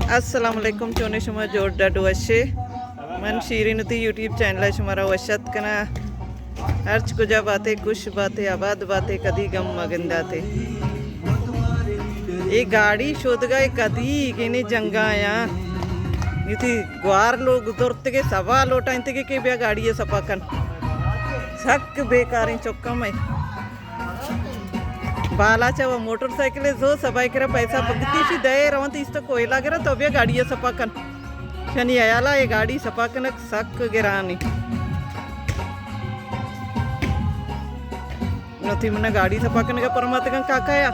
Assalamualaikum chone shuma jorda duashe man शीरीनुती YouTube channel है शुमारा वशत कना अर्च कुजा बातें कुछ बातें आबाद बातें कदी गम मगंदाते ये गाड़ी शोध गए कदी किने जंगा आया नीति ग्वार लोग उधरते के सवा लोटा इंते के बिया गाड़ी है सपाकन सक बेकार चौका में बालाचा व मोटरसाइकिल जो सबाई करा पैसा बगती सी दे रवंत इस तो कोयला गिरा तो बिया गाड़ी है सपाकन शनि आयाला ये गाड़ी सपाकन सक गिरानी नथी मना गाड़ी सपाकन का परमात्मा का काकाया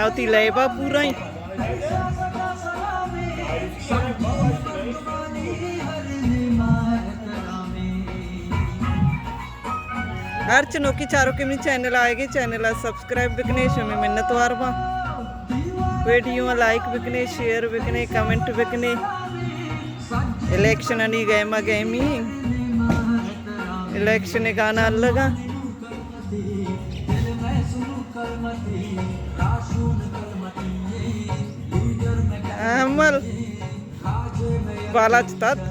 आवती लेबा पूरा ही हर चनोकी चारों के चैनल आएगी चैनल सब्सक्राइब बिकने में मिन्नत वारवा वीडियो लाइक बिकने शेयर बिकने कमेंट बिकने इलेक्शन अनी गेमा गेमी इलेक्शन गाना अलग अमल बालाज तक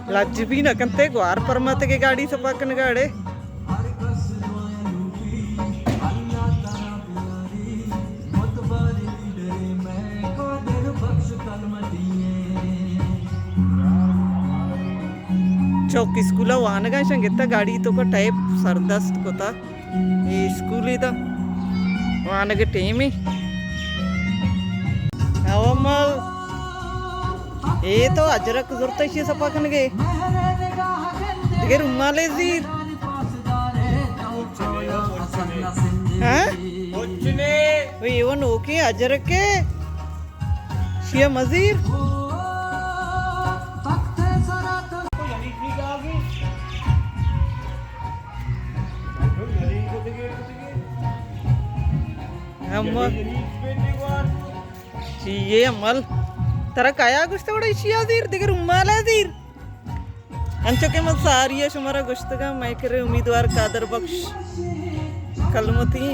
लज भी न कंते ग्वार परमत के गाड़ी सपाकन गाड़े चौक स्कूल वान का संगीता गाड़ी तो का टाइप सरदस्त को था ये स्कूल ही था वान के टीम ही अवमल ये तो अजरक जरूरत है सपाकन के रुमाले जीर हाँ ये वो नोके अजरक के शिया मजीर ये अमल तरा काया गुश्त बड़ा इशिया दीर दिगर उम्माला दीर अंचो के मत सारिया शुमारा गुश्त का मैं करे उम्मीदवार कादर बख्श कलमती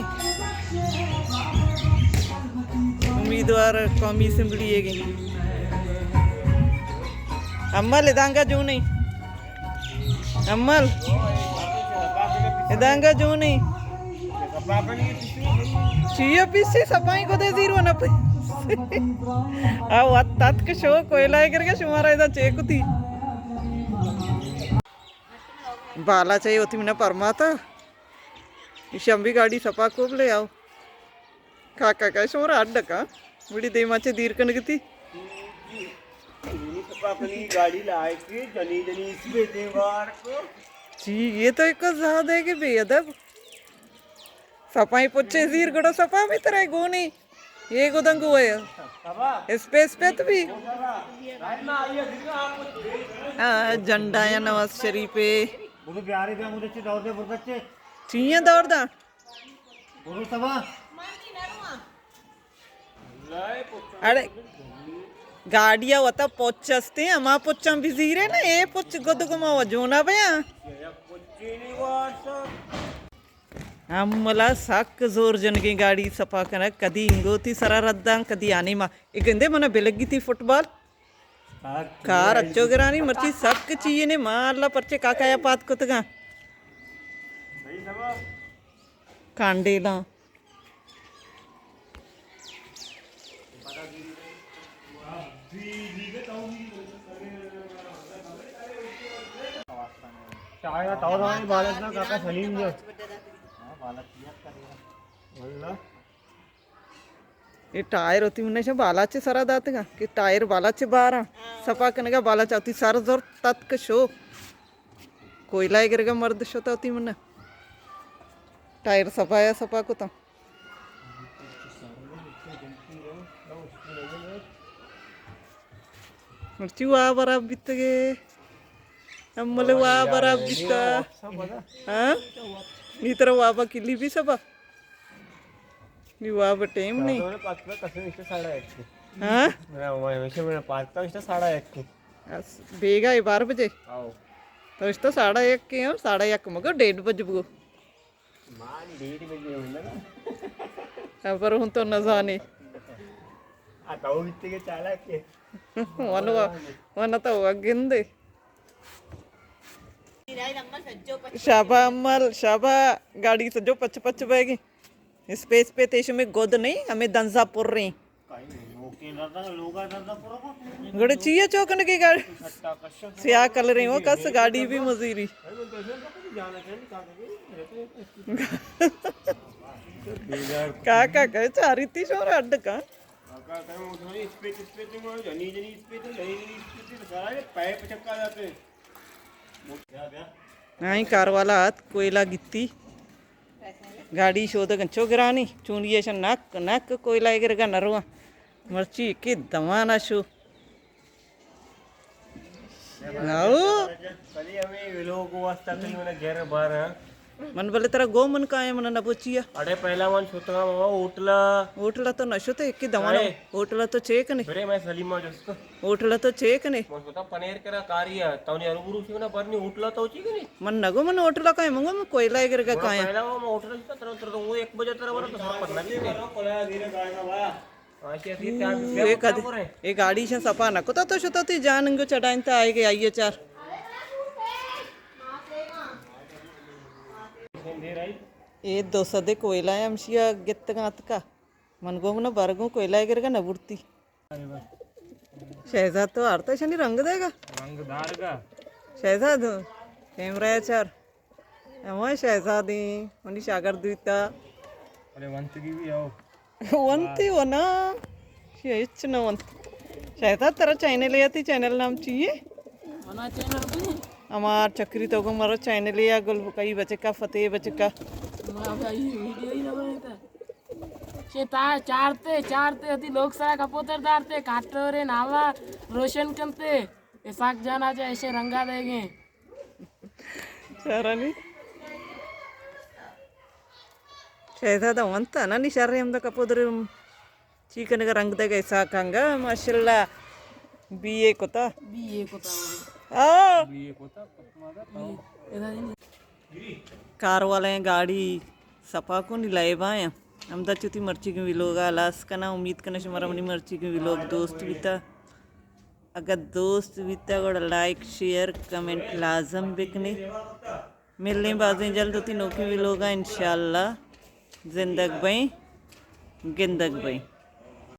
उम्मीदवार कौमी असेंबली है अम्मल इदांगा जो नहीं अम्मल इदांगा जो नहीं चिया पीसी सफाई को दे जीरो ना पे आओ अत्तात के शो कोयला करके शुमारा इधर चेक थी बाला चाहिए होती मैंने परमाता शंभी गाड़ी सपा को ले आओ काका का शुमारा अड्डा का बड़ी दे माचे दीर कन की थी गाड़ी लाए के जनी जनी इसमें देवार को जी ये तो एक ज्यादा है कि बेअदब सफाई पुच्छे जीर गड़ो सफा भी तरह गोनी ये गोदंग हुए स्पेस पे तो भी झंडा या नवाज शरीफ पे बोलो प्यारे पे मुझे चे दौड़ दे बच्चे चाहिए दौड़ दा बोलो सभा अरे गाड़िया होता पोचस्ते हैं हमारा पोचम भी जीरे ना ये पोच गोद गुमा वजोना भैया हम मला साक जोर जन की गाड़ी सफा कर कदी इंगो थी सरा रद्दा कदी आनी माँ ये कहते मना बेलगी थी फुटबॉल कार अच्छो गिरानी मर्ची सक चाहिए ने माँ अल्लाह परचे काकाया पात को तगा कांडेला चाय ताऊ रानी बालक ना काका सलीम जो ये टायर होती मुन्ने से बालाचे सरा दात का कि टायर बालाचे बारा सफा करने का बाला चाहती सारा जोर तत्क शो कोयला गिरेगा मर्द शोता होती मुन्ने टायर सफाया सफा को तो मर्ची वाह बरा बित गए अम्मले वाह बरा बिता हाँ नी तरह वाह किली भी सबा नी वाह टाइम नहीं हाँ बेगा 12 बजे तो इस तो 1:30 के हो 1:30 मगर 1:30 बजे बो पर हूं तो न जाने आता वो इतने के चालाक के वन तो हुआ गिंदे शाबा अम्मल शाबा गाड़ी से जो पच पच बैगी स्पेस पे तेज में गोद नहीं हमें दंजा पुर रही गड़े चाहिए चौकन की गाड़ी सिया कल रही हो कस गाड़ी भी मजीरी काका कहे चारी ती शोर अड्ड का नहीं कार वाला हाथ कोयला गित्ती गाड़ी शोध गंचो गिरानी चूंडिये शन नक नक कोयला एगर का नरवा मर्ची की दमाना शो आओ कली हमें लोगों को वास्ता कली मैंने घेर बार मन बोले तेरा गो मन का है मन न पूछिया अरे पहला मन छोटा मामा उठला ओटला तो नशो तो एक दमाना ओटला तो चेक नहीं फिर मैं सलीमा जस्तो ओटला तो चेक नहीं मैं सोचा पनीर करा कार्य तवनी अरुगुरु शिवना परनी उठला तो ची कनी मन नगो मन ओटला का है मंगो मैं कोयला एगर का है पहला वो उठला था तरह वो 1 बजे तरह बरा तो सब पन्ना भी नहीं कोला धीरे गायना भाया आशी ऐसी त्याग ये गाड़ी से सपा नको तो शुता ती जान गो चढ़ाइन ता आएगे आइए चार ये दो सदे कोयला है हमशिया गित्त गात का मन गो मन बरगो कोयला एगर का नबुरती शहजाद तो आरता शनि रंग देगा रंगदार का शहजाद कैमरा है चार एमो शहजादी मनी सागर दुईता अरे वंत की भी आओ वंती वो ना शेच न वंत शहजाद तेरा चैनल है ती चैनल नाम चाहिए हमार चक्री तो को मारो चैनल या गुल कई बचे का फतेह बचे का चारते चारते अति लोग सारा कपोतर दारते काटोरे नावा रोशन करते ऐसा जाना चाहिए ऐसे रंगा देंगे चारानी शहजादा वंता ना निशारे हम तो कपोदर चिकन का रंग देगा ऐसा कंगा माशाल्लाह बीए कोता बीए को आ ये कोता कार वाले गाड़ी सपा को नहीं लाए बाय हम तो चुती मर्ची के विलोग आलास का ना उम्मीद करना हमारा मनी मर्ची के विलोग दोस्त बीता अगर दोस्त बीता को लाइक शेयर कमेंट लाजम बिकने मिलने बाजें जल्द होती नौकरी विलोगा इंशाल्लाह जिंदग भाई गिंदग भाई